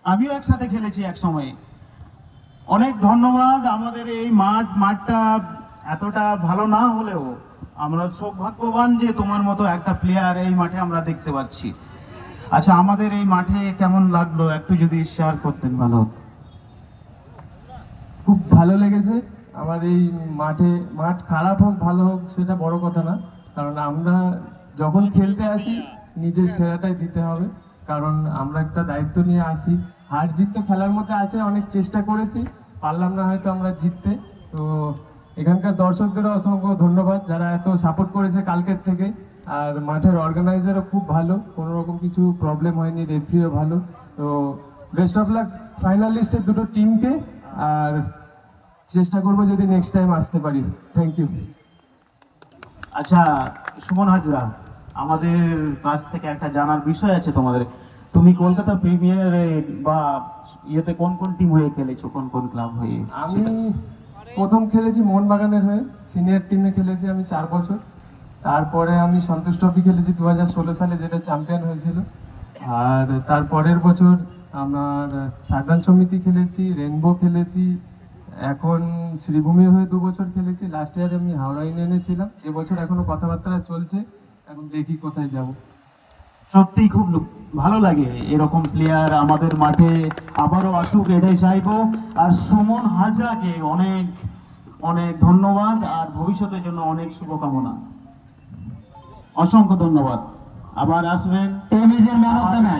আমিও একসাথে খেলেছি এক সময়। অনেক ধন্যবাদ। আমাদের এই মাঠটা এতটা ভালো না হলেও আমরা সৌভাগ্যবান যে তোমার মতো একটা প্লেয়ার এই মাঠে আমরা দেখতে পাচ্ছি। আচ্ছা, আমাদের এই মাঠে কেমন লাগলো একটু যদি শেয়ার করতেন ভালো হতো। খুব ভালো লেগেছে আমার এই মাঠ খারাপ হোক ভালো হোক সেটা বড় কথা না, কারণ আমরা যখন খেলতে আসি নিজের সেরাটাই দিতে হবে, কারণ আমরা একটা দায়িত্ব নিয়ে আসি। হার জিত তো খেলার মধ্যে আছে, অনেক চেষ্টা করেছি, পারলাম না হয়তো আমরা জিততে। তো এখানকার দর্শকদেরও অসংখ্য ধন্যবাদ যারা এত সাপোর্ট করেছে কালকের থেকে। আর মাঠের অর্গানাইজারও খুব ভালো, কোনো রকম কিছু প্রবলেম হয়নি, রেফারিও ভালো। তো বেস্ট অফ লাক ফাইনালিস্টের দুটো টিমকে, আর চেষ্টা করবো যদি নেক্সট টাইম আসতে পারি। Thank you. আচ্ছা সুমন হাজরা, আমাদের কাছ থেকে একটা জানার বিষয় আছে তোমাদের। তুমি কলকাতা প্রিমিয়ারে বা ইয়েতে কোন কোন টিম হয়ে খেলেছো, কোন কোন ক্লাব হয়ে? আমি প্রথম খেলেছি মোহনবাগানের হয়ে, সিনিয়র টিমে খেলেছি আমি 4 বছর। তারপরে আমি সন্তোষ ট্রফি খেলেছি 2016 সালে, যেটা চ্যাম্পিয়ন হয়েছিল। আর তারপরের বছর আমার সারদান সমিতি খেলেছি, রেনবো খেলেছি, এখন শ্রীভূমির হয়ে 2 বছর খেলেছি। লাস্ট ইয়ার আমি হাওড়া ইউনিয়নে ছিলাম। এবছর এখনো কথাবার্তা চলছে, এখন দেখি কোথায় যাব। সত্যি খুব ভালো লাগে এরকম প্লেয়ার আমাদের মাঠে আবারও আসুক, এটাই চাইবো। আর সুমন হাজরাকে অনেক অনেক ধন্যবাদ, আর ভবিষ্যতের জন্য অনেক শুভকামনা। অসংখ্য ধন্যবাদ। আবার আসবেন। এই ম্যাচের ম্যান অফ দ্য ম্যাচ।